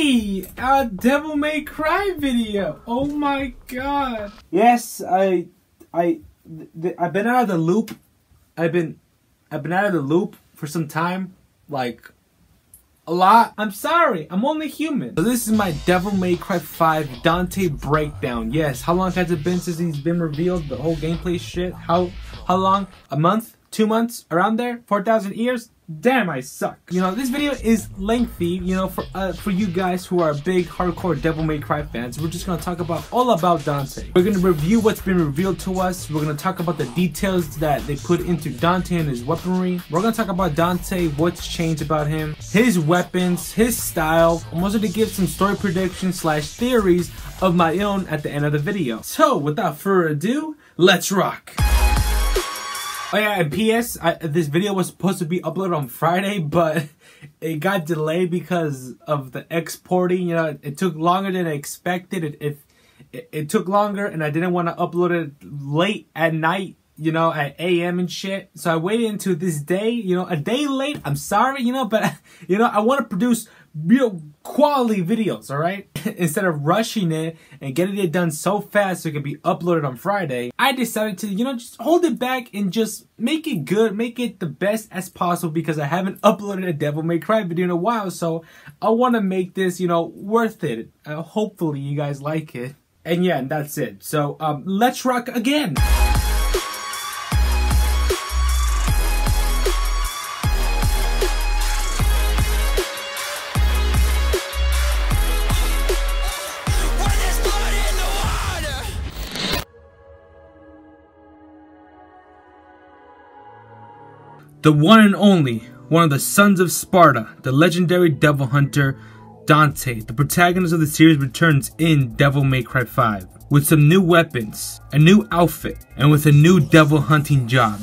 Hey, a Devil May Cry video. Oh my god. Yes, I've been out of the loop. I've been out of the loop for some time, like a lot. I'm sorry, I'm only human. So this is my Devil May Cry 5 Dante breakdown. Yes, how long has it been since he's been revealed? The whole gameplay shit. How long? A month? 2 months? Around there? 4,000 years? Damn, I suck. You know, this video is lengthy, you know, for you guys who are big hardcore Devil May Cry fans. We're just gonna talk about all about Dante. We're gonna review what's been revealed to us. We're gonna talk about the details that they put into Dante and his weaponry. We're gonna talk about Dante, what's changed about him, his weapons, his style. I'm also gonna give some story predictions / theories of my own at the end of the video. So without further ado, let's rock. Oh yeah, and PS, this video was supposed to be uploaded on Friday, but it got delayed because of the exporting. You know, it took longer than I expected. It took longer, and I didn't want to upload it late at night, you know, at AM and shit. So I waited until this day, you know, a day late. I'm sorry, you know, but, you know, I want to produce real quality videos, alright? Instead of rushing it and getting it done so fast so it can be uploaded on Friday, I decided to, you know, just hold it back and just make it good, make it the best as possible, because I haven't uploaded a Devil May Cry video in a while, so I want to make this, you know, worth it. Hopefully you guys like it. And yeah, that's it. So, let's rock again! The one and only, one of the sons of Sparta, the legendary devil hunter, Dante, the protagonist of the series, returns in Devil May Cry 5 with some new weapons, a new outfit, and with a new devil hunting job.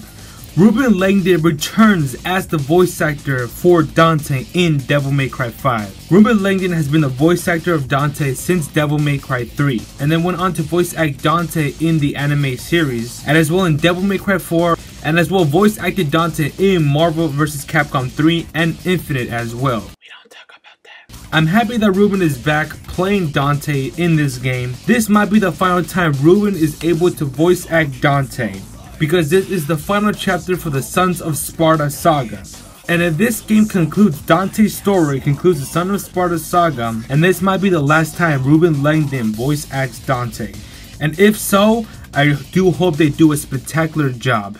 Ruben Langdon returns as the voice actor for Dante in Devil May Cry 5. Ruben Langdon has been the voice actor of Dante since Devil May Cry 3, and then went on to voice act Dante in the anime series, and as well in Devil May Cry 4, and as well voice acted Dante in Marvel vs. Capcom 3 and Infinite as well. We don't talk about that. I'm happy that Ruben is back playing Dante in this game. This might be the final time Ruben is able to voice act Dante, because this is the final chapter for the Sons of Sparta saga. And if this game concludes Dante's story, concludes the Sons of Sparta saga, and this might be the last time Ruben Langdon voice acts Dante. And if so, I do hope they do a spectacular job.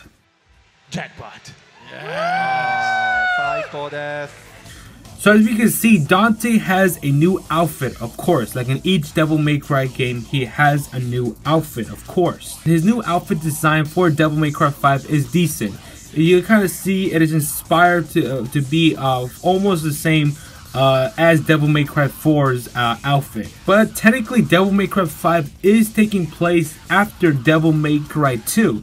Jackpot. Yeah. So as you can see, Dante has a new outfit, of course. Like in each Devil May Cry game, he has a new outfit, of course. His new outfit design for Devil May Cry 5 is decent. You kind of see it is inspired to be almost the same as Devil May Cry 4's outfit. But technically, Devil May Cry 5 is taking place after Devil May Cry 2.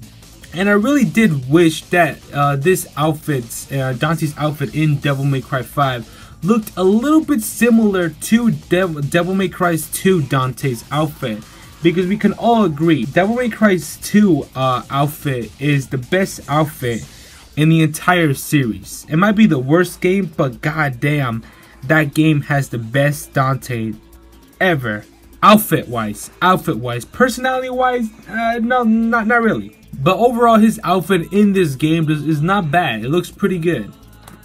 And I really did wish that this outfit, Dante's outfit in Devil May Cry 5, looked a little bit similar to Devil May Cry 2 Dante's outfit. Because we can all agree, Devil May Cry 2 outfit is the best outfit in the entire series. It might be the worst game, but goddamn, that game has the best Dante ever. Outfit-wise. Personality-wise, no, not really. But overall, his outfit in this game is not bad. It looks pretty good.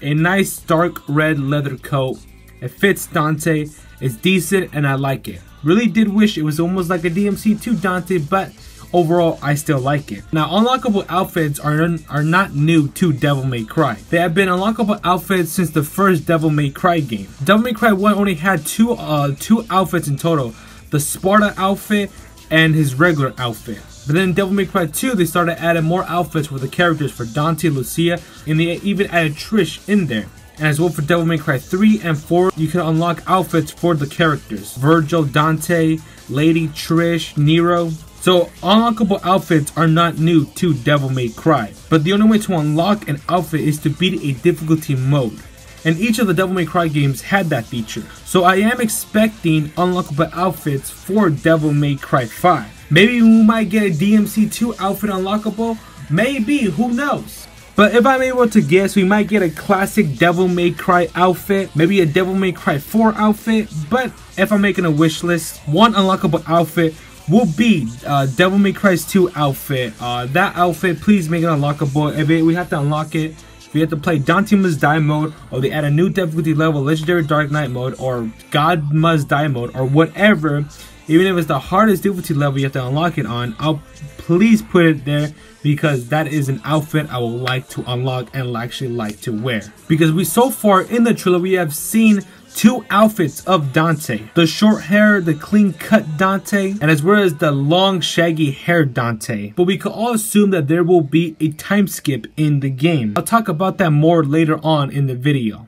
A nice dark red leather coat. It fits Dante. It's decent and I like it. Really did wish it was almost like a DMC2 Dante, but overall I still like it. Now, unlockable outfits are not new to Devil May Cry. They have been unlockable outfits since the first Devil May Cry game. Devil May Cry 1 only had two outfits in total. The Sparta outfit and his regular outfit. But then in Devil May Cry 2, they started adding more outfits for the characters, for Dante, Lucia, and they even added Trish in there. And as well for Devil May Cry 3 and 4, you can unlock outfits for the characters. Virgil, Dante, Lady, Trish, Nero. So unlockable outfits are not new to Devil May Cry. But the only way to unlock an outfit is to beat a difficulty mode. And each of the Devil May Cry games had that feature. So I am expecting unlockable outfits for Devil May Cry 5. Maybe we might get a DMC2 outfit unlockable. Maybe, who knows? But if I'm able to guess, we might get a classic Devil May Cry outfit, maybe a Devil May Cry 4 outfit. But if I'm making a wish list, one unlockable outfit will be Devil May Cry 2 outfit. That outfit, please make it unlockable. If we have to unlock it, we have to play Dante Must Die mode, or they add a new difficulty level, Legendary Dark Knight mode, or God Must Die mode, or whatever. Even if it's the hardest difficulty level you have to unlock it on, I'll please put it there, because that is an outfit I would like to unlock and actually like to wear. Because so far in the trailer we have seen 2 outfits of Dante. The short hair, the clean cut Dante, and as well as the long shaggy hair Dante. But we could all assume that there will be a time skip in the game. I'll talk about that more later on in the video.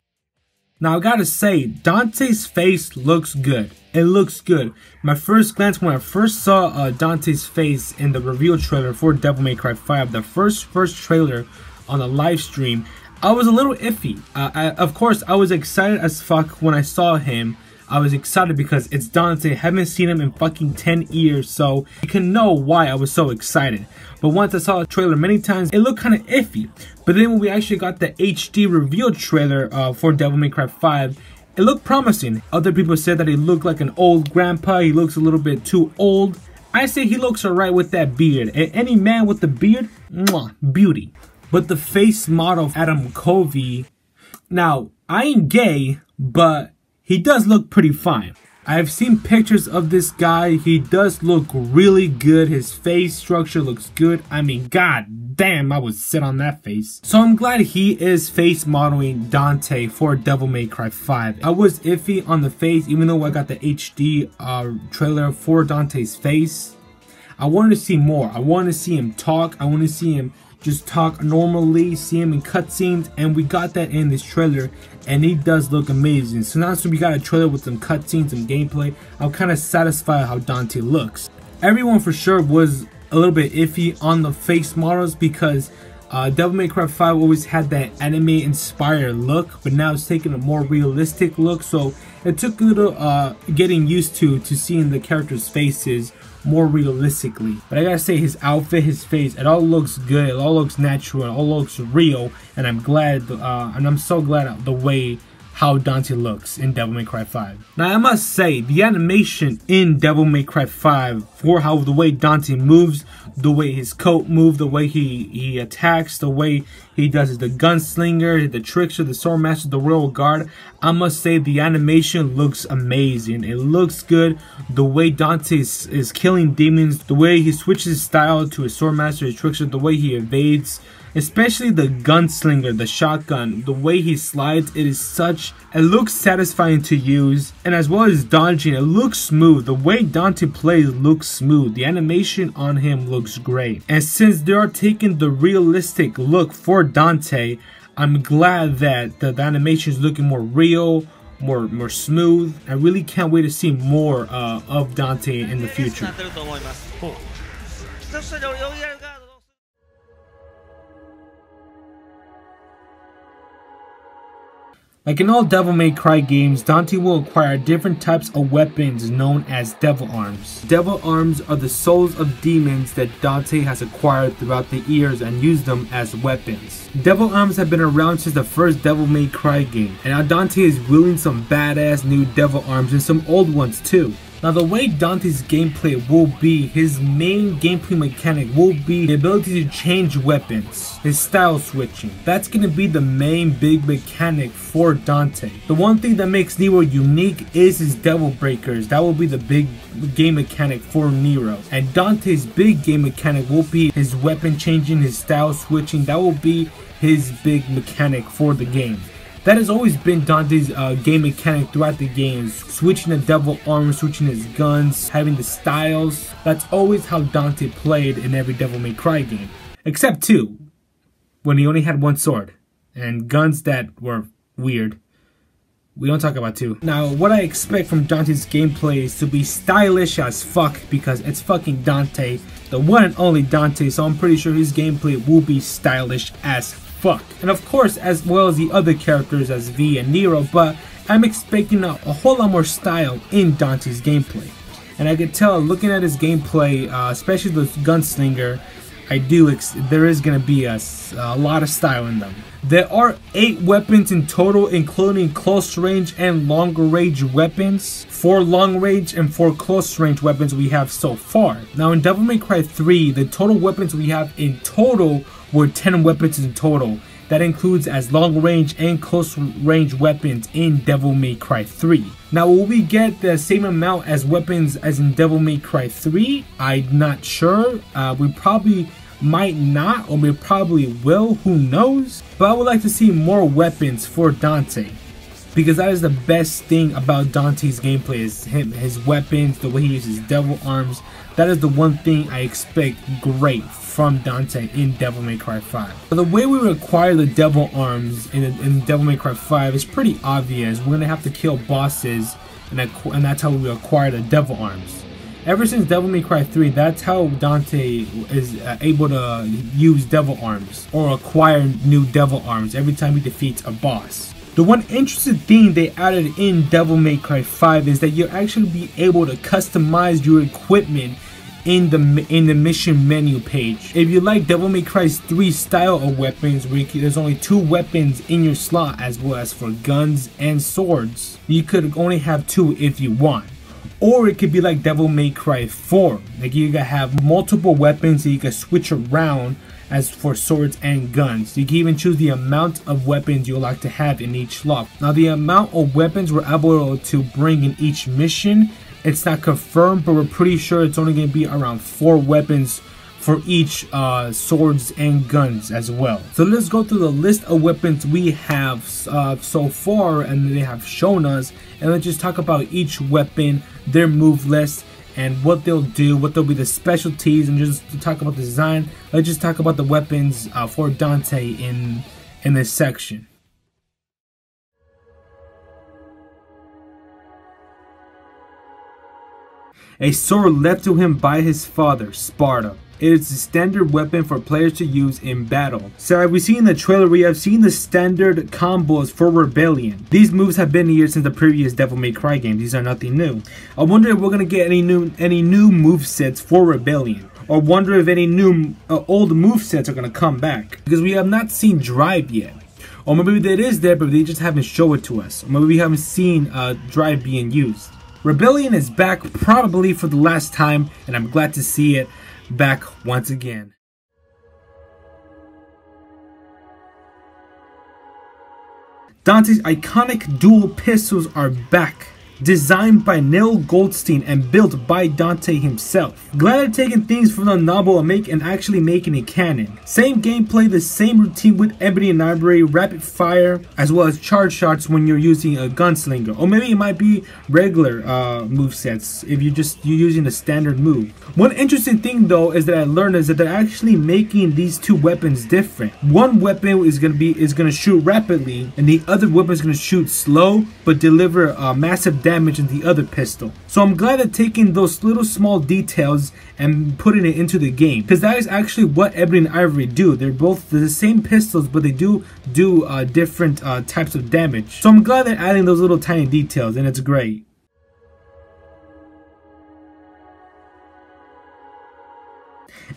Now I gotta say, Dante's face looks good. It looks good. My first glance when I first saw Dante's face in the reveal trailer for Devil May Cry 5, the first trailer on the live stream, I was a little iffy. Of course, I was excited as fuck when I saw him. I was excited because it's Dante. Haven't seen him in fucking 10 years, so you can know why I was so excited. But once I saw the trailer many times, it looked kind of iffy. But then when we actually got the HD reveal trailer for Devil May Cry 5, it looked promising. Other people said that he looked like an old grandpa. He looks a little bit too old. I say he looks alright with that beard. And any man with the beard, mwah, beauty. But the face model of Adam Covey, now I ain't gay, but he does look pretty fine. I've seen pictures of this guy. He does look really good. His face structure looks good. I mean, god damn, I would sit on that face. So I'm glad he is face modeling Dante for Devil May Cry 5. I was iffy on the face, even though I got the HD trailer for Dante's face. I wanted to see more. I wanted to see him talk. I wanted to see him just talk normally, see him in cutscenes, and we got that in this trailer, and he does look amazing. So now that we got a trailer with some cutscenes and gameplay, I'm kind of satisfied how Dante looks. Everyone for sure was a little bit iffy on the face models because Devil May Cry 5 always had that anime inspired look, but now it's taking a more realistic look, so it took a little getting used to seeing the characters' faces more realistically. But I gotta say, his outfit, his face, it all looks good, it all looks natural, it all looks real, and I'm glad, and I'm so glad the way how Dante looks in Devil May Cry 5. Now I must say, the animation in Devil May Cry 5 for how the way Dante moves, the way his coat moves, the way he attacks, the way he does the Gunslinger, the Trickster, the Swordmaster, the Royal Guard, I must say the animation looks amazing. It looks good. The way Dante is killing demons, the way he switches style to his Swordmaster, his Trickster, the way he evades, especially the Gunslinger, the shotgun, the way he slides, it looks satisfying to use, and as well as dodging, it looks smooth. The way Dante plays looks smooth. The animation on him looks great. And since they are taking the realistic look for Dante, I'm glad that the animation is looking more real, more smooth. I really can't wait to see more of Dante in the future. Like in all Devil May Cry games, Dante will acquire different types of weapons known as Devil Arms. Devil Arms are the souls of demons that Dante has acquired throughout the years and used them as weapons. Devil Arms have been around since the first Devil May Cry game, and now Dante is wielding some badass new Devil Arms and some old ones too. Now the way Dante's gameplay will be, his main gameplay mechanic will be the ability to change weapons, his style switching. That's going to be the main big mechanic for Dante. The one thing that makes Nero unique is his Devil Breakers. That will be the big game mechanic for Nero. And Dante's big game mechanic will be his weapon changing, his style switching. That will be his big mechanic for the game. That has always been Dante's game mechanic throughout the games. Switching the Devil Armor, switching his guns, having the styles. That's always how Dante played in every Devil May Cry game. Except 2, when he only had one sword. And guns that were weird. We don't talk about 2. Now, what I expect from Dante's gameplay is to be stylish as fuck, because it's fucking Dante, the one and only Dante, so I'm pretty sure his gameplay will be stylish as fuck. And of course, as well as the other characters as V and Nero, but I'm expecting a whole lot more style in Dante's gameplay. And I could tell looking at his gameplay, especially the Gunslinger, there is going to be a lot of style in them. There are 8 weapons in total, including close range and longer range weapons. 4 long range and 4 close range weapons we have so far. Now in Devil May Cry 3, the total weapons we have in total were 10 weapons in total. That includes as long range and close range weapons in Devil May Cry 3. Now will we get the same amount as weapons as in Devil May Cry 3? I'm not sure. We probably might not, or we probably will, who knows. But I would like to see more weapons for Dante, because that is the best thing about Dante's gameplay, is his weapons, the way he uses devil arms. That is the one thing I expect great from Dante in Devil May Cry 5. The way we acquire the devil arms in Devil May Cry 5 is pretty obvious. We're gonna have to kill bosses, and that's how we acquire the devil arms. Ever since Devil May Cry 3, that's how Dante is able to use devil arms, or acquire new devil arms every time he defeats a boss. The one interesting thing they added in Devil May Cry 5 is that you'll actually be able to customize your equipment in the mission menu page. If you like Devil May Cry 3 style of weapons, where there's only 2 weapons in your slot, as well as for guns and swords, you could only have 2 if you want. Or it could be like Devil May Cry 4, like you can have multiple weapons that you can switch around as for swords and guns. You can even choose the amount of weapons you like to have in each slot. Now the amount of weapons we're able to bring in each mission, it's not confirmed, but we're pretty sure it's only going to be around 4 weapons for each swords and guns as well. So let's go through the list of weapons we have so far, and they have shown us, and let's just talk about each weapon, their move list, and what they'll do, what they'll be the specialties, and just to talk about the design. Let's just talk about the weapons for Dante in this section. A sword left to him by his father, Sparta. It is the standard weapon for players to use in battle. So as we see in the trailer, we have seen the standard combos for Rebellion. These moves have been here since the previous Devil May Cry games. These are nothing new. I wonder if we're going to get any new movesets for Rebellion. Or wonder if any new old movesets are going to come back. Because we have not seen Drive yet. Or maybe it is there, but they just haven't shown it to us. Or maybe we haven't seen Drive being used. Rebellion is back, probably for the last time, and I'm glad to see it back once again. Dante's iconic dual pistols are back. Designed by Neil Goldstein and built by Dante himself. Glad they're taking things from the novel and actually making it canon. Same gameplay, the same routine with Ebony and Ivory, rapid fire, as well as charge shots when you're using a Gunslinger. Or maybe it might be regular movesets if you're using a standard move. One interesting thing though is that I learned is that they're actually making these 2 weapons different. One weapon is gonna shoot rapidly, and the other weapon is gonna shoot slow but deliver massive damage in the other pistol. So I'm glad they're taking those little small details and putting it into the game, because that is actually what Ebony and Ivory do. They're both the same pistols, but they do different types of damage. So I'm glad they're adding those little tiny details, and it's great.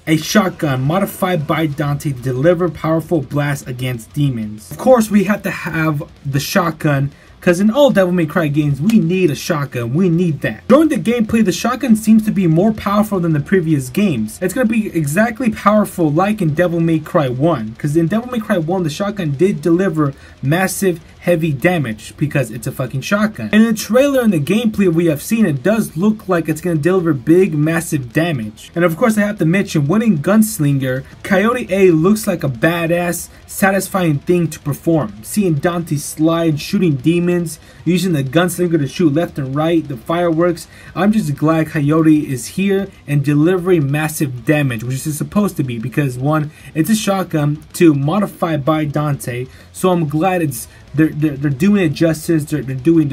A shotgun modified by Dante to deliver powerful blasts against demons. Of course, we have to have the shotgun, because in all Devil May Cry games, we need a shotgun. We need that. During the gameplay, the shotgun seems to be more powerful than the previous games. It's going to be exactly powerful like in Devil May Cry 1. Because in Devil May Cry 1, the shotgun did deliver massive, heavy damage because it's a fucking shotgun. And in the trailer and the gameplay we have seen, it does look like it's going to deliver big, massive damage. And of course, I have to mention, when in Gunslinger, Coyote A looks like a badass, satisfying thing to perform. Seeing Dante slide, shooting demons, using the Gunslinger to shoot left and right, the fireworks. I'm just glad Coyote is here and delivering massive damage, which is supposed to be, because 1, it's a shotgun, 2, modified by Dante. So I'm glad they're doing it justice. They're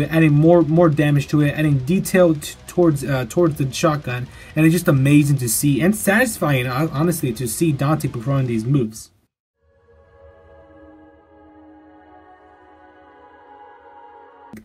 adding more damage to it, adding detail towards the shotgun, and it's just amazing to see and satisfying, honestly, to see Dante performing these moves.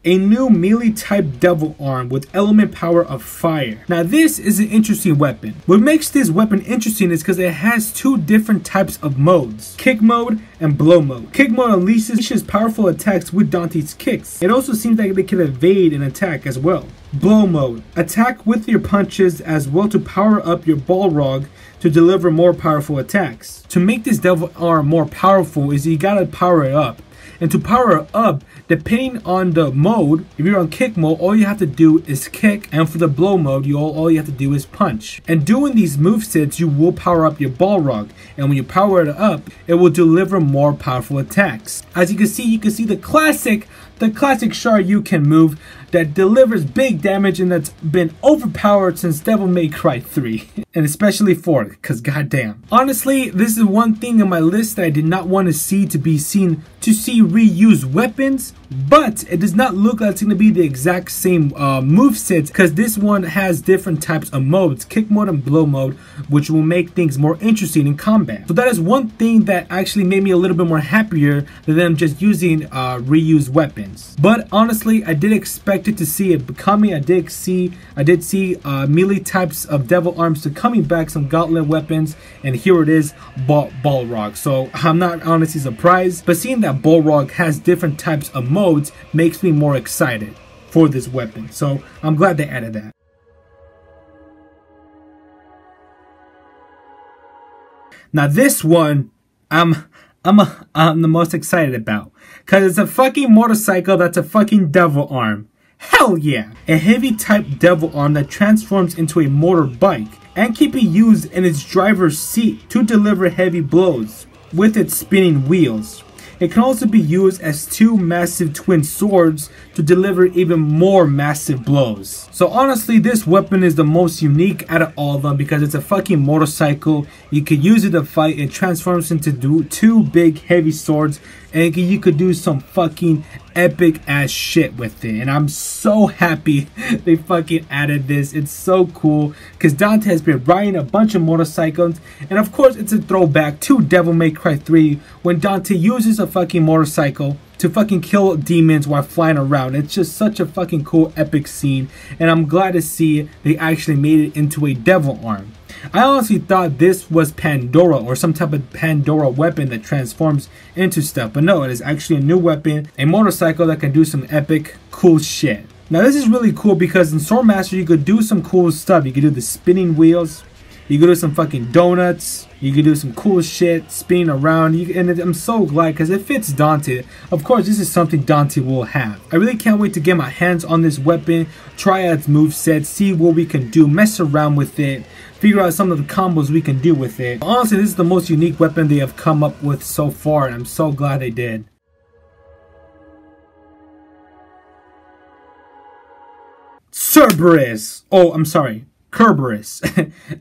a new melee type devil arm with element power of fire. Now this is an interesting weapon. What makes this weapon interesting is because it has two different types of modes, kick mode and blow mode. Kick mode unleashes powerful attacks with Dante's kicks. It also seems like they can evade an attack as well. Blow mode, attack with your punches as well to power up your Balrog to deliver more powerful attacks. To make this devil arm more powerful is you gotta power it up. And to power it up, depending on the mode, if you're on kick mode, all you have to do is kick, and for the blow mode, all you have to do is punch. And doing these movesets, you will power up your Balrog, and when you power it up, it will deliver more powerful attacks. As you can see the classic Shoryuken move that delivers big damage and that's been overpowered since Devil May Cry 3. And especially 4, because goddamn. Honestly, this is one thing on my list that I did not want to see reused weapons, but it does not look like it's going to be the exact same movesets, because this one has different types of modes, kick mode and blow mode, which will make things more interesting in combat. So that is one thing that actually made me a little bit more happier than them just using reused weapons. But honestly, I did expect it to see it becoming. I did see melee types of devil arms to coming back, some gauntlet weapons, and here it is, Balrog. So I'm not honestly surprised, but seeing that Balrog has different types of modes makes me more excited for this weapon. So I'm glad they added that. Now this one, I'm the most excited about, because it's a fucking motorcycle that's a fucking devil arm. Hell yeah! A heavy type devil arm that transforms into a motorbike and can be used in its driver's seat to deliver heavy blows with its spinning wheels. It can also be used as two massive twin swords to deliver even more massive blows. So honestly, this weapon is the most unique out of all of them because it's a fucking motorcycle. You could use it to fight. It transforms into two big heavy swords, and you could do some fucking epic ass shit with it. And I'm so happy they fucking added this. It's so cool because Dante has been riding a bunch of motorcycles, and of course it's a throwback to Devil May Cry 3 when Dante uses a fucking motorcycle to fucking kill demons while flying around. It's just such a fucking cool epic scene, and I'm glad to see they actually made it into a devil arm. I honestly thought this was Pandora or some type of Pandora weapon that transforms into stuff, but no, it is actually a new weapon, a motorcycle that can do some epic cool shit. Now this is really cool because in Swordmaster you could do some cool stuff. You could do the spinning wheels, you could do some fucking donuts, you could do some cool shit, spinning around, and I'm so glad because it fits Dante. Of course, this is something Dante will have. I really can't wait to get my hands on this weapon, try out its moveset, see what we can do, mess around with it, figure out some of the combos we can do with it. Honestly, this is the most unique weapon they have come up with so far, and I'm so glad they did. Cerberus! Oh, I'm sorry. Cerberus,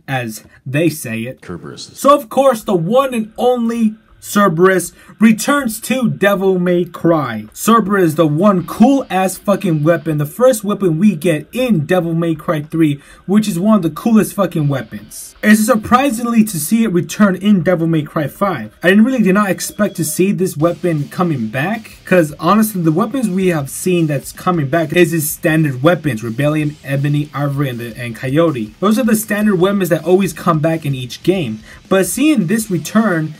as they say it. Cerberus. So of course, the one and only Cerberus returns to Devil May Cry. Cerberus is the one cool ass fucking weapon, the first weapon we get in Devil May Cry 3, which is one of the coolest fucking weapons. It's surprisingly to see it return in Devil May Cry 5. I did not expect to see this weapon coming back, because honestly the weapons we have seen that's coming back is his standard weapons, Rebellion, Ebony, Ivory, and Coyote. Those are the standard weapons that always come back in each game, but seeing this return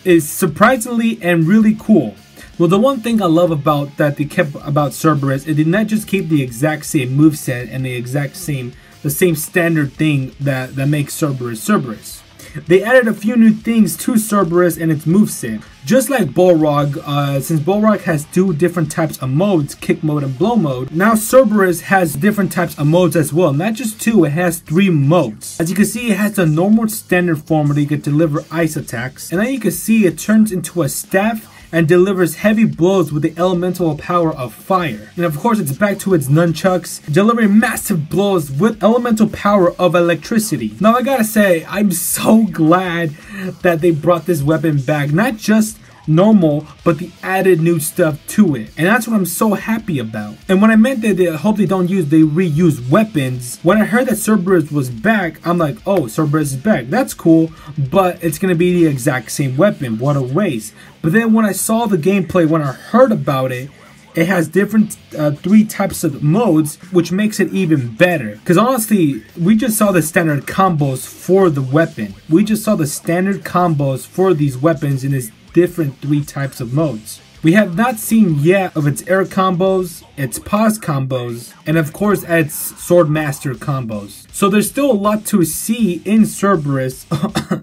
is surprisingly and really cool. Well, the one thing I love about that they kept about Cerberus, it did not just keep the exact same moveset and the same standard thing that makes Cerberus Cerberus. They added a few new things to Cerberus and its moveset. Just like Balrog, since Balrog has two different types of modes, kick mode and blow mode, now Cerberus has different types of modes as well. Not just two, it has 3 modes. As you can see, it has the normal standard form where you can deliver ice attacks. And then you can see it turns into a staff and delivers heavy blows with the elemental power of fire. And of course, it's back to its nunchucks, delivering massive blows with elemental power of electricity. Now I gotta say, I'm so glad that they brought this weapon back. Not just normal, but the added new stuff to it, and that's what I'm so happy about. And when I meant that they hope they reuse weapons, when I heard that Cerberus was back, I'm like, oh, Cerberus is back, that's cool, but it's gonna be the exact same weapon. What a waste. But then when I saw the gameplay, when I heard about it, it has different 3 types of modes, which makes it even better. Because honestly, we just saw the standard combos for the weapon. We just saw the standard combos for these weapons in its different 3 types of modes. We have not seen yet of its air combos, its pause combos, and of course its sword master combos. So there's still a lot to see in Cerberus.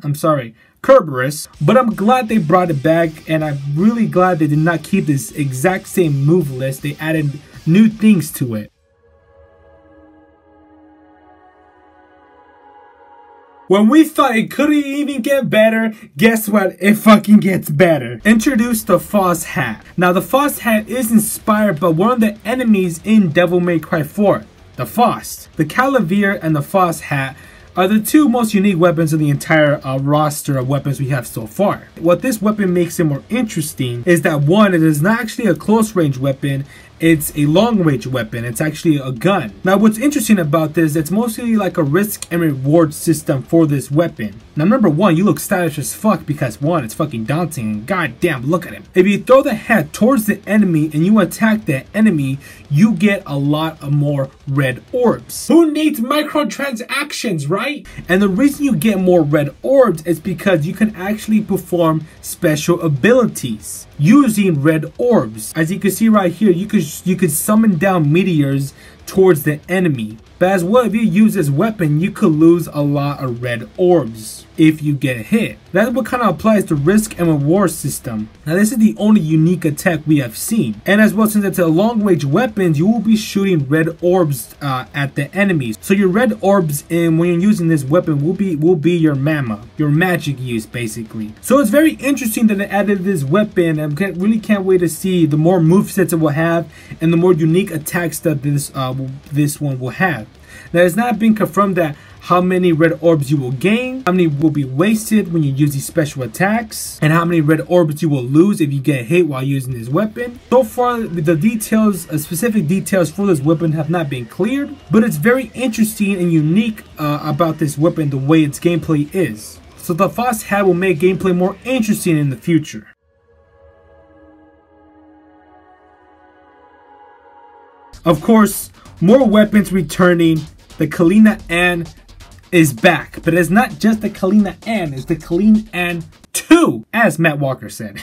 I'm sorry, Cerberus, but I'm glad they brought it back, and I'm really glad they did not keep this exact same move list. They added new things to it. When we thought it couldn't even get better, guess what? It fucking gets better. Introduce the Foss Hat. Now the Foss Hat is inspired by one of the enemies in Devil May Cry 4, the Foss. The Calaveer and the Foss Hat are the 2 most unique weapons in the entire roster of weapons we have so far. What this weapon makes it more interesting is that 1, it is not actually a close range weapon, it's a long range weapon. It's actually a gun. Now what's interesting about this, it's mostly like a risk and reward system for this weapon. Now number 1, you look stylish as fuck because 1, it's fucking Dante and goddamn look at him. If you throw the hat towards the enemy and you attack the enemy, you get a lot of more red orbs. Who needs microtransactions, right? And the reason you get more red orbs is because you can actually perform special abilities using red orbs. As you can see right here, you could summon down meteors towards the enemy. But as well, if you use this weapon, you could lose a lot of red orbs if you get hit. That's what kind of applies to risk and reward system. Now this is the only unique attack we have seen. And as well, since it's a long range weapon, you will be shooting red orbs at the enemies. So your red orbs when you're using this weapon will be your mana, your magic use basically. So it's very interesting that they added this weapon, and really can't wait to see the more movesets it will have and the more unique attacks that this one will have. Now it's not been confirmed that how many red orbs you will gain, how many will be wasted when you use these special attacks, and how many red orbs you will lose if you get hit while using this weapon. So far, the details, specific details for this weapon have not been cleared, but it's very interesting and unique about this weapon, the way its gameplay is. So the Foss Hat will make gameplay more interesting in the future. Of course, more weapons returning. The Kalina is back, but it's not just the Kalina it's the Kalina 2, as Matt Walker said.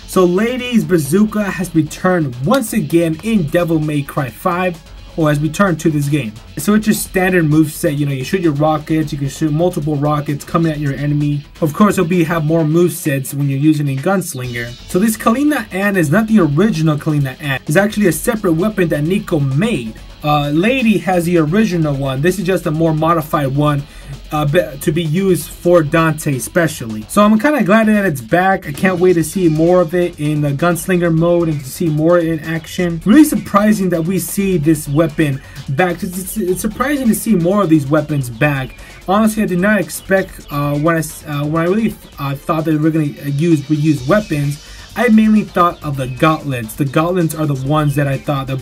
So Lady's Bazooka has returned once again in Devil May Cry 5, or has returned to this game. So it's your standard moveset, you know, you shoot your rockets, you can shoot multiple rockets coming at your enemy. Of course, it'll have more movesets when you're using a Gunslinger. So this Kalina is not the original Kalina it's actually a separate weapon that Nico made. Lady has the original one. This is just a more modified one to be used for Dante especially. So I'm kind of glad that it's back. I can't wait to see more of it in the Gunslinger mode and to see more in action. Really surprising that we see this weapon back. It's surprising to see more of these weapons back. Honestly, I did not expect when I really thought they were going to reuse weapons. I mainly thought of the gauntlets. The gauntlets are the ones that I thought they'll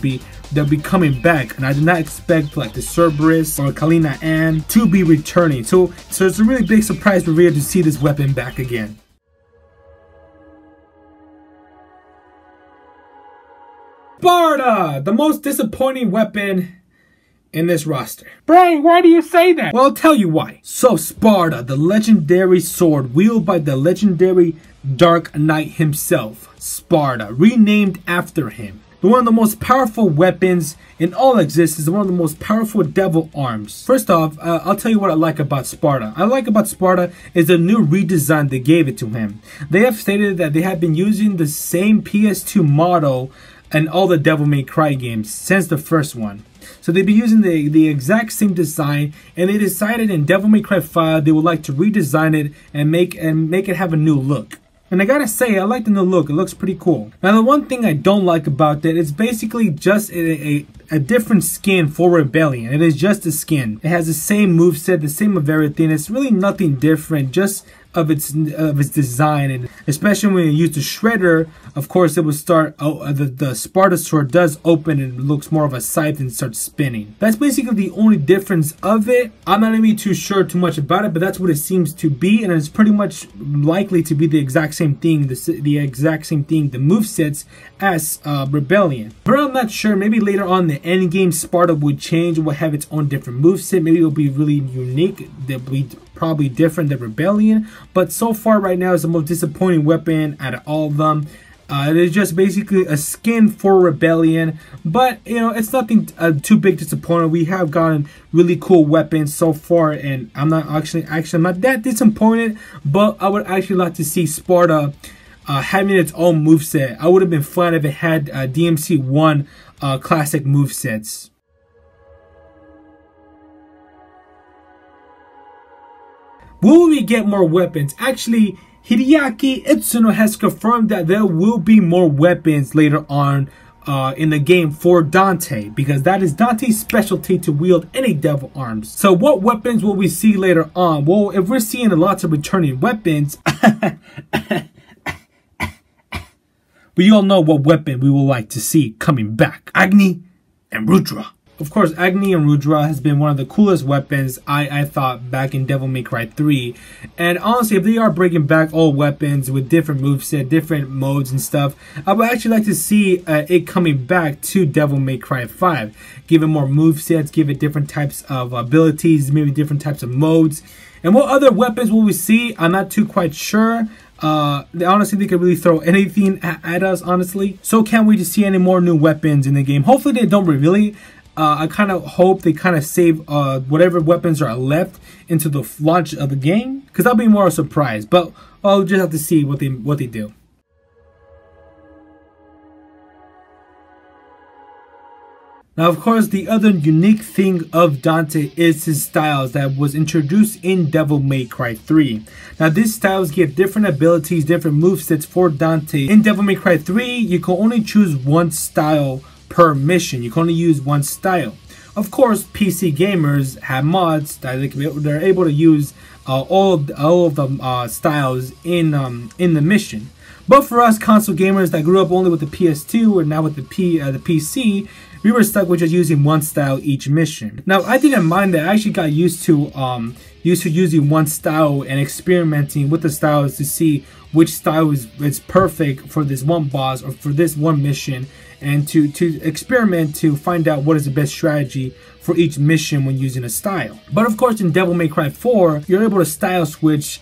be coming back, and I did not expect like the Cerberus or Kalina to be returning. So it's a really big surprise for Rhea to see this weapon back again. Sparta, the most disappointing weapon in this roster. Brian, why do you say that? Well, I'll tell you why. So Sparta, the legendary sword wielded by the legendary Dark Knight himself, Sparta, renamed after him. One of the most powerful weapons in all existence, one of the most powerful devil arms. First off, I'll tell you what I like about Sparta. I like about Sparta is the new redesign they gave it to him. They have stated that they have been using the same PS2 model in all the Devil May Cry games since the first one. So they've been using the exact same design, and they decided in Devil May Cry 5 they would like to redesign it and make it have a new look. And I gotta say, I like the new look. It looks pretty cool. Now, the one thing I don't like about it is basically just a a different skin for Rebellion. It is just a skin. It has the same moveset, the same of everything. It's really nothing different, just of its design, and especially when you use the shredder, of course it will start. The Sparta sword does open and looks more of a scythe and starts spinning. That's basically the only difference of it. I'm not really too sure too much about it, but that's what it seems to be, and it's pretty much likely to be the exact same thing. The exact same thing, the movesets as Rebellion. But I'm not sure. Maybe later on the end game, Sparta would change. Will have its own different moveset. Maybe it'll be really unique. They'll be probably different than Rebellion, but so far right now it's the most disappointing weapon out of all of them. It is just basically a skin for Rebellion, but you know, it's nothing too big disappointing. We have gotten really cool weapons so far, and I'm not actually I'm not that disappointed, but I would actually like to see Sparta having its own moveset. I would have been fine if it had DMC1 classic movesets. Will we get more weapons? Actually, Hideaki Itsuno has confirmed that there will be more weapons later on in the game for Dante, because that is Dante's specialty, to wield any devil arms. So what weapons will we see later on? Well, if we're seeing lots of returning weapons, we all know what weapon we would like to see coming back. Agni and Rudra. Of course, Agni and Rudra has been one of the coolest weapons I thought back in Devil May Cry 3. And honestly, if they are bringing back old weapons with different moveset, different modes and stuff, I would actually like to see it coming back to Devil May Cry 5. Give it more movesets, give it different types of abilities, maybe different types of modes. And what other weapons will we see? I'm not too quite sure. Honestly, they could really throw anything at us, honestly. So can't wait to see any more new weapons in the game. Hopefully they don't reveal it. I kind of hope they kind of save whatever weapons are left into the launch of the game, because that'll be more a surprise. But I'll just have to see what they do. Now, of course, the other unique thing of Dante is his styles that was introduced in Devil May Cry 3. Now, these styles give different abilities, different movesets for Dante. In Devil May Cry 3, you can only choose one style per mission. You can only use one style. Of course, PC gamers have mods that they're able to use all of the styles in the mission. But for us console gamers that grew up only with the PS2 and now with the PC, we were stuck with just using one style each mission. Now, I didn't mind that. I actually got used to using one style and experimenting with the styles to see which style is perfect for this one boss or for this one mission, and to experiment to find out what is the best strategy for each mission when using a style. But of course, in Devil May Cry 4, you're able to style switch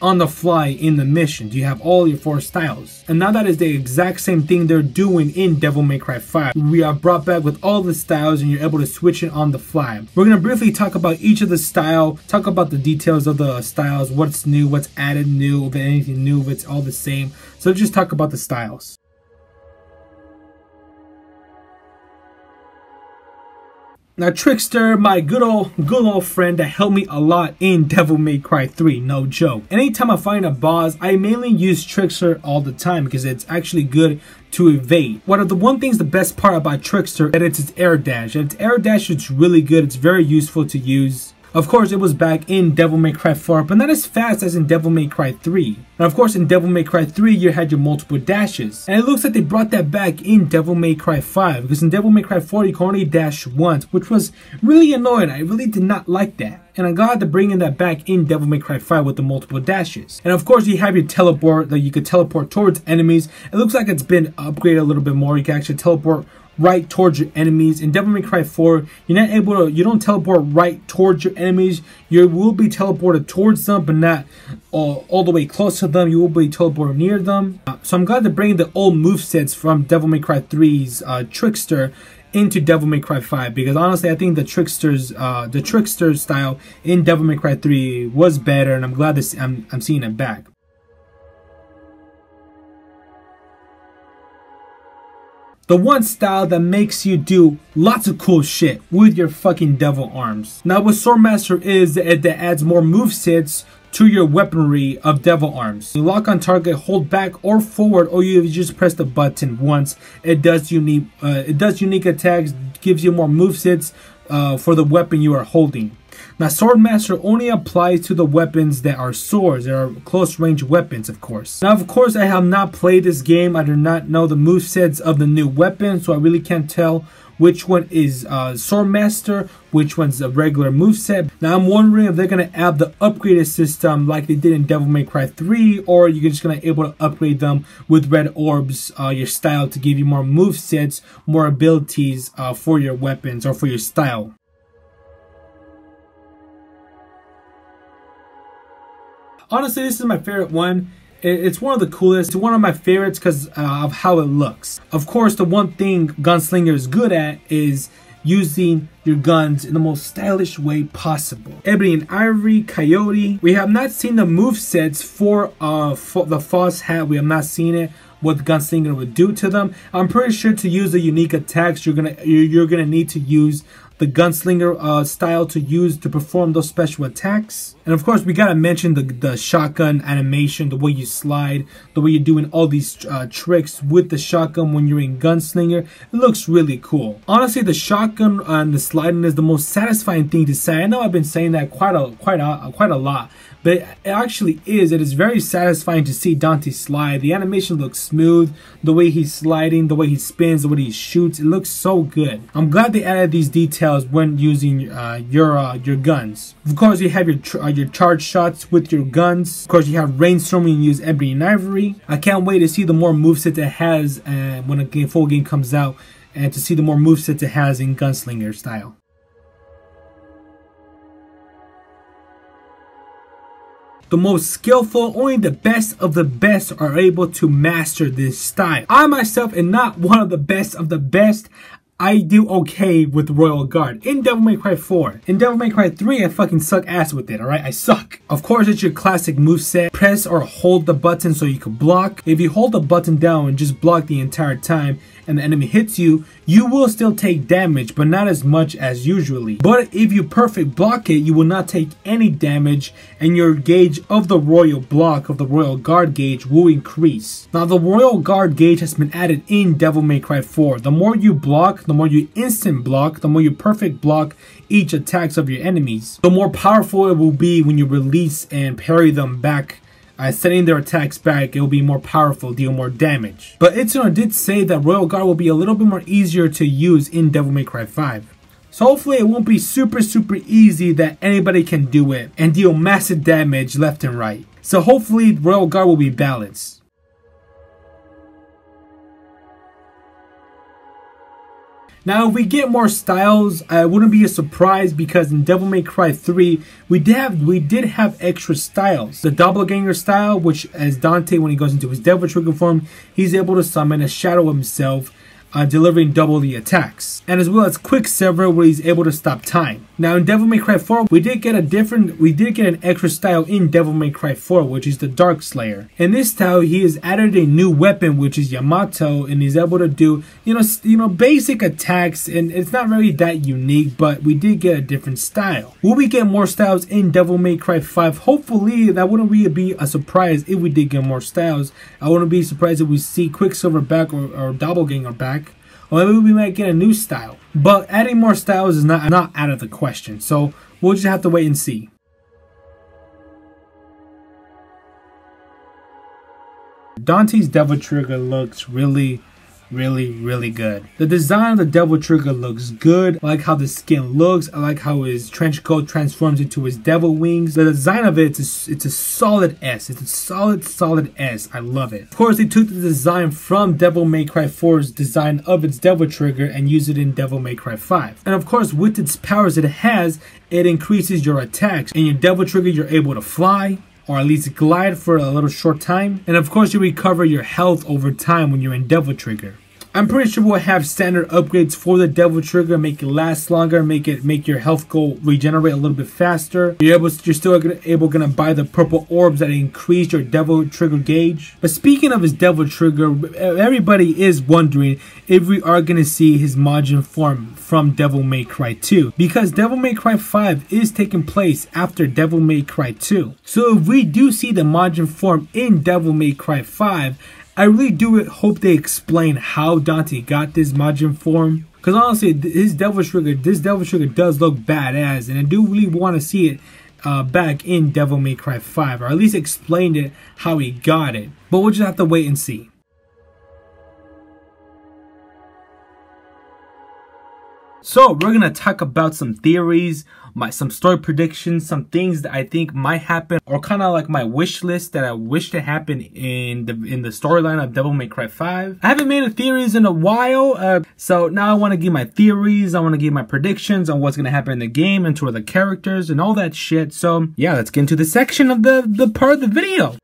on the fly in the mission. You have all your 4 styles. And now that is the exact same thing they're doing in Devil May Cry 5. We are brought back with all the styles and you're able to switch it on the fly. We're going to briefly talk about each of the style, talk about the details of the styles, what's new, what's added new, if anything new, if it's all the same. So just talk about the styles. Now, Trickster, my good old friend that helped me a lot in Devil May Cry 3, no joke. Anytime I find a boss, I mainly use Trickster all the time because it's actually good to evade. One of the the best part about Trickster is its air dash. And its air dash is really good. It's very useful to use. Of course, it was back in Devil May Cry 4, but not as fast as in Devil May Cry 3. And of course, in Devil May Cry 3, you had your multiple dashes. And it looks like they brought that back in Devil May Cry 5, because in Devil May Cry 4, you can only dash once, which was really annoying. I really did not like that. And I'm glad to bring in that back in Devil May Cry 5 with the multiple dashes. And of course, you have your teleport, that you could teleport towards enemies. It looks like it's been upgraded a little bit more. You can actually teleport right towards your enemies. In Devil May Cry 4, you don't teleport right towards your enemies. You will be teleported towards them, but not all the way close to them. You will be teleported near them. So I'm glad to bring the old movesets from Devil May Cry 3's Trickster into Devil May Cry 5, because honestly I think the Trickster style in Devil May Cry 3 was better, and I'm glad that I'm seeing it back. The one style that makes you do lots of cool shit with your fucking devil arms. Now what Swordmaster is, that adds more movesets to your weaponry of devil arms. You lock on target, hold back or forward, or you just press the button once. It does unique attacks, gives you more movesets for the weapon you are holding. Now, Swordmaster only applies to the weapons that are swords. They are close range weapons, of course. Now, of course, I have not played this game. I do not know the movesets of the new weapon, so I really can't tell which one is Swordmaster, which one's a regular moveset. Now, I'm wondering if they're going to add the upgraded system like they did in Devil May Cry 3, or you're just going to be able to upgrade them with red orbs, your style, to give you more movesets, more abilities for your weapons or for your style. Honestly, this is my favorite one. It's one of the coolest. It's one of my favorites because of how it looks. Of course, the one thing Gunslinger is good at is using your guns in the most stylish way possible. Ebony and Ivory, Coyote. We have not seen the movesets for the Foss Hat. We have not seen it, what the Gunslinger would do to them. I'm pretty sure to use the unique attacks, you're gonna need to use the Gunslinger style to perform those special attacks. And of course, we gotta mention the shotgun animation, the way you slide, the way you're doing all these tricks with the shotgun when you're in Gunslinger. It looks really cool. Honestly, the shotgun and the sliding is the most satisfying thing to say. I know I've been saying that quite a lot, but it actually is. It is very satisfying to see Dante slide. The animation looks smooth. The way he's sliding, the way he spins, the way he shoots, it looks so good. I'm glad they added these details when using your guns. Of course, you have your charge shots with your guns. Of course, you have Rainstorm when you use Ebony and Ivory. I can't wait to see the more movesets it has when a full game comes out, and to see the more movesets it has in Gunslinger style. The most skillful, only the best of the best are able to master this style. I myself am not one of the best of the best. I do okay with Royal Guard in Devil May Cry 4. In Devil May Cry 3, I fucking suck ass with it, alright? I suck. Of course, it's your classic moveset. Press or hold the button so you can block. If you hold the button down and just block the entire time and the enemy hits you, you will still take damage, but not as much as usually. But if you perfect block it, you will not take any damage, and your gauge of the Royal block, of the Royal Guard gauge, will increase. Now, the Royal Guard gauge has been added in Devil May Cry 4. The more you block, the more you instant block, the more you perfect block each attacks of your enemies, the more powerful it will be when you release and parry them back. Sending their attacks back, it will be more powerful, deal more damage. But Itsuno did say that Royal Guard will be a little bit more easier to use in Devil May Cry 5. So hopefully it won't be super easy that anybody can do it and deal massive damage left and right. So hopefully Royal Guard will be balanced. Now, if we get more styles, I wouldn't be a surprise, because in Devil May Cry 3, we did have extra styles. The Doppelganger style, which as Dante, when he goes into his Devil Trigger form, he's able to summon a shadow himself, delivering double the attacks, and as well as Quicksilver, where he's able to stop time. Now, in Devil May Cry 4, we did get an extra style in Devil May Cry 4, which is the Dark Slayer. In this style, he has added a new weapon, which is Yamato, and he's able to do basic attacks, and it's not really that unique, but we did get a different style. Will we get more styles in Devil May Cry 5? Hopefully. That wouldn't really be a surprise if we did get more styles. I wouldn't be surprised if we see Quicksilver back or Doppelganger back. Or maybe we might get a new style. But adding more styles is not out of the question. So we'll just have to wait and see. Dante's Devil Trigger looks really good. The design of the Devil Trigger looks good. I like how the skin looks. I like how his trench coat transforms into his devil wings. The design of it, it's a solid S. It's a solid S. I love it. Of course, they took the design from Devil May Cry 4's design of its Devil Trigger and used it in Devil May Cry 5. And of course, with its powers it has, it increases your attacks. In your Devil Trigger, you're able to fly, or at least glide for a little short time. And of course, you recover your health over time when you're in Devil Trigger. I'm pretty sure we'll have standard upgrades for the Devil Trigger, make it last longer, make your health go regenerate a little bit faster. You're still gonna buy the purple orbs that increase your Devil Trigger gauge. But speaking of his Devil Trigger, everybody is wondering if we are gonna see his Majin form from Devil May Cry 2, because Devil May Cry 5 is taking place after Devil May Cry 2. So if we do see the Majin form in Devil May Cry 5, I really do hope they explain how Dante got this Majin form. Because honestly, this Devil Trigger does look badass, and I do really want to see it back in Devil May Cry 5, or at least explain it how he got it. But we'll just have to wait and see. So we're gonna talk about some theories, some story predictions, some things that I think might happen, or kind of like my wish list that I wish to happen in the storyline of Devil May Cry 5. I haven't made a theories in a while, so now I want to give my theories. I want to give my predictions on what's gonna happen in the game and to the characters and all that shit. So yeah, let's get into the section of the part of the video.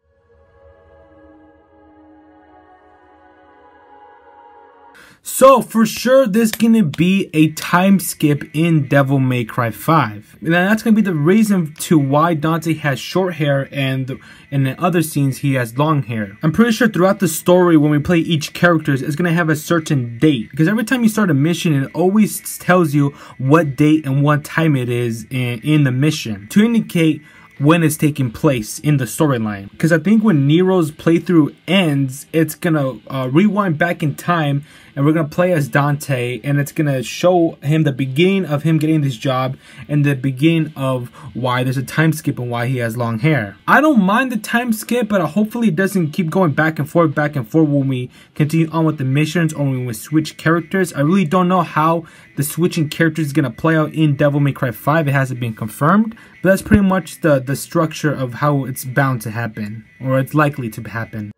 So for sure, there's gonna be a time skip in Devil May Cry 5, and that's gonna be the reason to why Dante has short hair and in other scenes he has long hair. I'm pretty sure throughout the story, when we play each character, it's gonna have a certain date, because every time you start a mission, it always tells you what date and what time it is in the mission to indicate when it's taking place in the storyline. Because I think when Nero's playthrough ends, it's gonna rewind back in time, and we're gonna play as Dante, and it's gonna show him the beginning of him getting this job and the beginning of why there's a time skip and why he has long hair. I don't mind the time skip, but hopefully it doesn't keep going back and forth when we continue on with the missions or when we switch characters. I really don't know how the switching characters is gonna play out in Devil May Cry 5. It hasn't been confirmed, but that's pretty much the structure of how it's bound to happen, or it's likely to happen.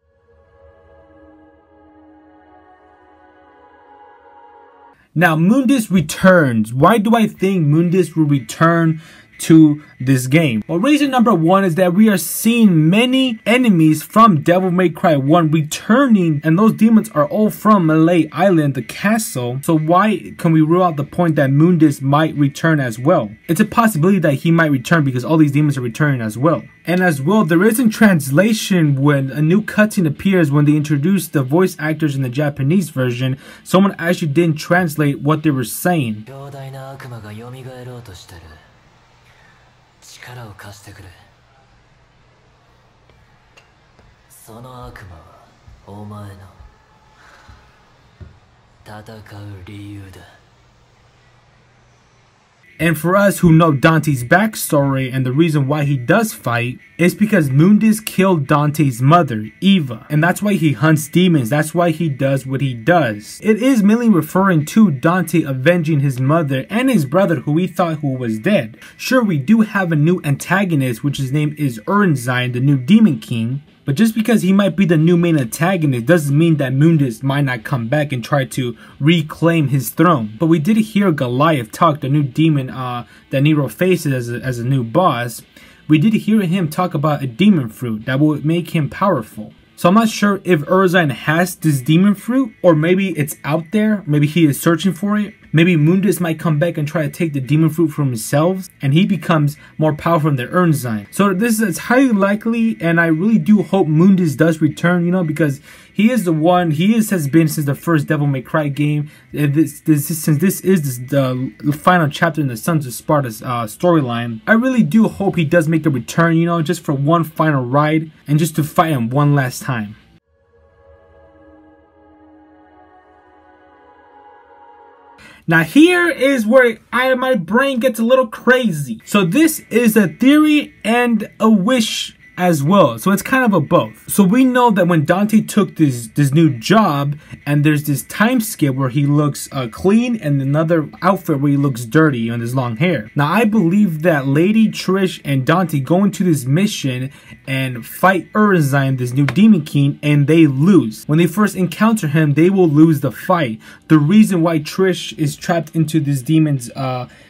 Now, Mundus returns. Why do I think Mundus will return to this game? Well, reason number one is that we are seeing many enemies from Devil May Cry 1 returning, and those demons are all from Malay Island, the castle. So why can we rule out the point that Mundus might return as well? It's a possibility that he might return because all these demons are returning as well. And as well, there is a translation when a new cutscene appears when they introduce the voice actors in the Japanese version. Someone actually didn't translate what they were saying. 力を貸してくれ。その悪魔はお前の戦う理由だ。And for us who know Dante's backstory and the reason why he does fight is because Mundus killed Dante's mother, Eva, and that's why he hunts demons. That's why he does what he does. It is mainly referring to Dante avenging his mother and his brother who we thought who was dead. Sure, we do have a new antagonist, which his name is Ernzine, the new Demon King. But just because he might be the new main antagonist doesn't mean that Mundus might not come back and try to reclaim his throne. But we did hear Goliath talk, the new demon that Nero faces as a new boss. We did hear him talk about a demon fruit that will make him powerful. So I'm not sure if Ernzine has this demon fruit, or maybe it's out there. Maybe he is searching for it. Maybe Mundus might come back and try to take the demon fruit from himself, and he becomes more powerful than Ernzine. So this is highly likely, and I really do hope Mundus does return, you know, because he is the one, has been since the first Devil May Cry game. Since this is the final chapter in the Sons of Sparta's storyline, I really do hope he does make a return, you know, just for one final ride, and just to fight him one last time. Now here is where my brain gets a little crazy. So this is a theory and a wish as well. So it's kind of a both. So we know that when Dante took this new job, and there's this time skip where he looks clean and another outfit where he looks dirty on his long hair. Now I believe that Lady Trish and Dante go into this mission and fight Ernzine, this new Demon King, and they lose. When they first encounter him, they will lose the fight. The reason why Trish is trapped into this demon's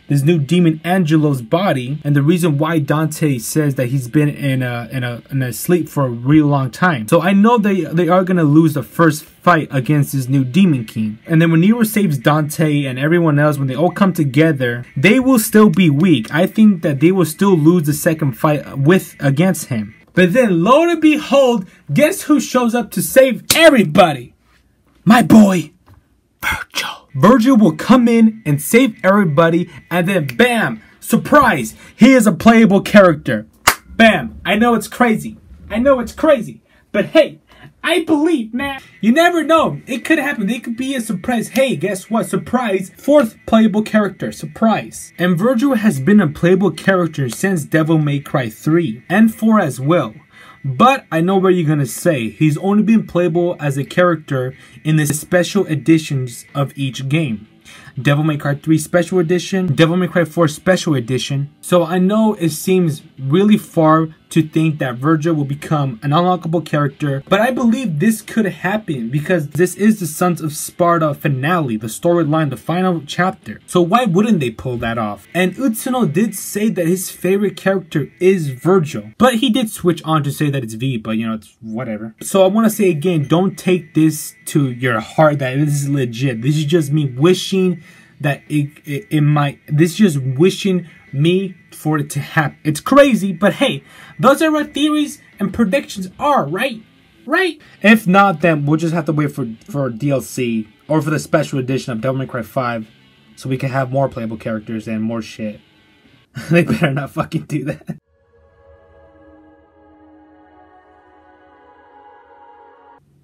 this new demon Angelo's body, and the reason why Dante says that he's been in a sleep for a really long time. So I know they are gonna lose the first fight against this new demon king. And then when Nero saves Dante and everyone else, when they all come together, they will still be weak. I think that they will still lose the second fight against him. But then, lo and behold, guess who shows up to save everybody? My boy, Virgil. Virgil will come in and save everybody, and then bam, surprise, he is a playable character. Bam, I know it's crazy. I know it's crazy. But hey, I believe, man. You never know. It could happen. It could be a surprise. Hey, guess what? Surprise. 4th playable character. Surprise. And Virgil has been a playable character since Devil May Cry 3 and 4 as well. But I know what you're going to say. He's only been playable as a character in the special editions of each game. Devil May Cry 3 Special Edition, Devil May Cry 4 Special Edition. So I know it seems really far to think that Virgil will become an unlockable character, but I believe this could happen because this is the Sons of Sparta finale, the storyline, the final chapter. So why wouldn't they pull that off? And Utsuno did say that his favorite character is Virgil, but he did switch on to say that it's V, but you know, it's whatever. So I want to say again, don't take this to your heart that this is legit. This is just me wishing that it might, this is just wishing me for it to happen. It's crazy, but hey, those are what theories and predictions are, right? Right? If not, then we'll just have to wait for DLC or for the special edition of Devil May Cry 5 so we can have more playable characters and more shit. They better not fucking do that.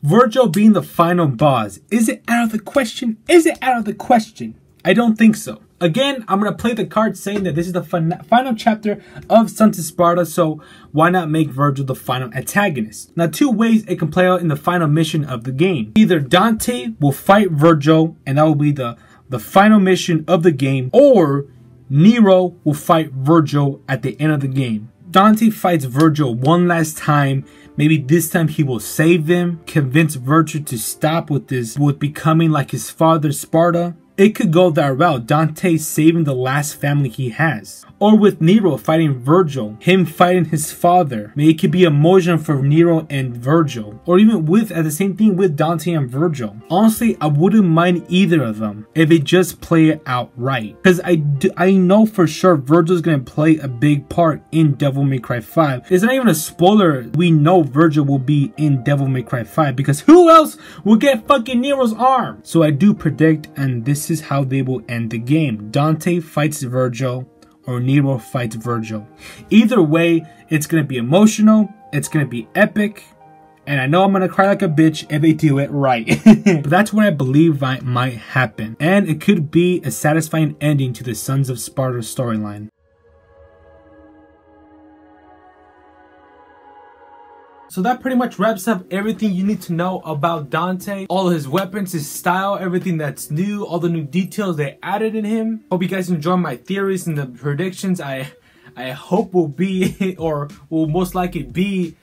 Virgil being the final boss, is it out of the question? Is it out of the question? I don't think so. Again, I'm going to play the card saying that this is the final chapter of Sons of Sparta, so why not make Virgil the final antagonist? Now, 2 ways it can play out in the final mission of the game. Either Dante will fight Virgil, and that will be the final mission of the game, or Nero will fight Virgil at the end of the game. Dante fights Virgil one last time. Maybe this time he will save them, convince Virgil to stop with becoming like his father Sparta. It could go that route, Dante saving the last family he has. Or with Nero fighting Virgil, him fighting his father. Maybe it could be emotion for Nero and Virgil. Or even the same thing with Dante and Virgil. Honestly, I wouldn't mind either of them if they just play it out right. Because I know for sure Virgil's going to play a big part in Devil May Cry 5. It's not even a spoiler. We know Virgil will be in Devil May Cry 5. Because who else will get fucking Nero's arm? So I do predict, and this is how they will end the game. Dante fights Virgil, or Nero fights Virgil. Either way, it's going to be emotional, it's going to be epic, and I know I'm going to cry like a bitch if they do it right. But that's what I believe might happen. And it could be a satisfying ending to the Sons of Sparta storyline. So that pretty much wraps up everything you need to know about Dante. All his weapons, his style, everything that's new, all the new details they added in him. Hope you guys enjoy my theories and the predictions I hope will be, or will most likely be,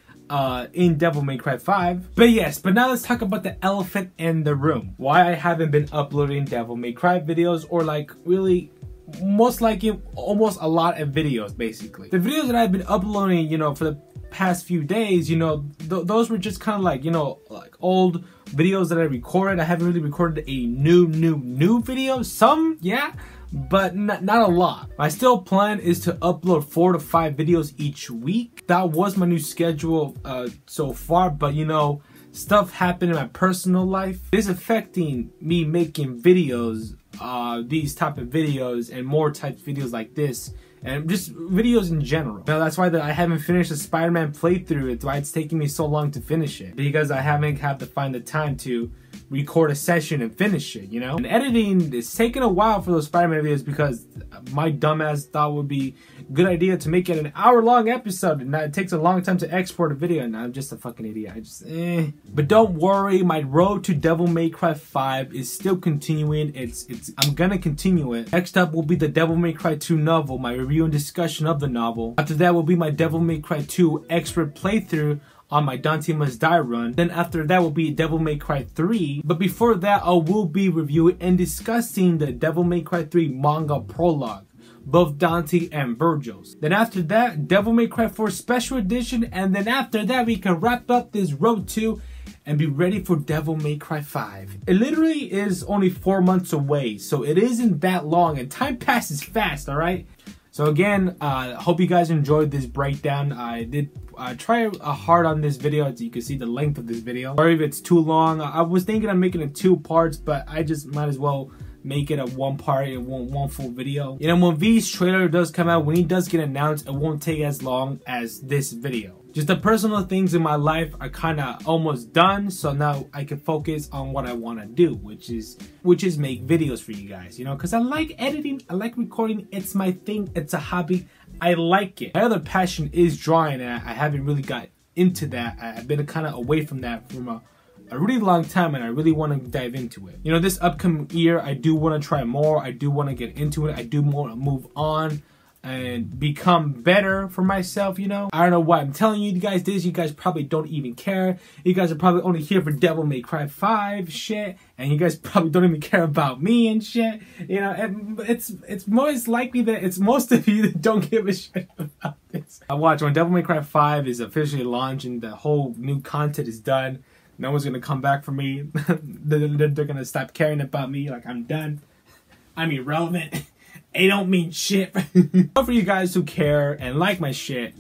in Devil May Cry 5. But now let's talk about the elephant in the room. Why I haven't been uploading Devil May Cry videos, or like really most likely almost a lot of videos basically. The videos that I've been uploading, you know, for the past few days, you know, those were just kind of like, you know, like old videos that I recorded. I haven't really recorded a new video. Some, yeah, but not a lot. My still plan is to upload 4 to 5 videos each week. That was my new schedule so far, but you know, stuff happened in my personal life. It's affecting me making videos, these type of videos and more types of videos like this, and just videos in general. Now that's why I haven't finished the Spider-Man playthrough. It's why it's taking me so long to finish it, because I haven't had to find the time to record a session and finish it, you know? And editing is taking a while for those Spider-Man videos because my dumbass thought it would be a good idea to make it an hour-long episode, and it takes a long time to export a video, and I'm just a fucking idiot. But don't worry, my road to Devil May Cry 5 is still continuing. I'm gonna continue it. Next up will be the Devil May Cry 2 novel, my review and discussion of the novel. After that will be my Devil May Cry 2 expert playthrough on my Dante Must Die run. Then after that will be Devil May Cry 3. But before that, I will be reviewing and discussing the Devil May Cry 3 manga prologue. both Dante and Virgil's. Then after that, Devil May Cry 4 Special Edition, and then after that we can wrap up this road to and be ready for Devil May Cry 5. It literally is only 4 months away, so it isn't that long, and time passes fast, alright? So again, hope you guys enjoyed this breakdown. I did try hard on this video, as you can see the length of this video. Sorry if it's too long. I was thinking of making it 2 parts, but I just might as well make it a 1 part and one full video. You know, when V's trailer does come out, when he does get announced, it won't take as long as this video. Just the personal things in my life are kind of almost done, so now I can focus on what I want to do, which is make videos for you guys, you know, because I like editing, I like recording, it's my thing, it's a hobby, I like it. My other passion is drawing, and I haven't really got into that. I've been kind of away from that from a really long time, and I really want to dive into it. You know, this upcoming year, I do want to try more, I do want to get into it, I do want to move on and become better for myself, you know. I don't know why I'm telling you guys this. You guys probably don't even care. You guys are probably only here for Devil May Cry 5 shit, and you guys probably don't even care about me and shit. You know, and it's most likely that it's most of you that don't give a shit about this. I watch when Devil May Cry 5 is officially launched and the whole new content is done. No one's gonna come back for me. They're gonna stop caring about me. Like, I'm done. I'm irrelevant. It don't mean shit. For you guys who care and like my shit,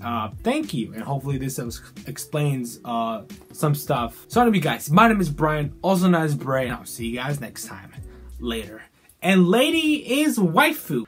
thank you. And hopefully this explains some stuff. So anyway guys, my name is Brian, also known as Bray, and I'll see you guys next time. Later. And lady is waifu.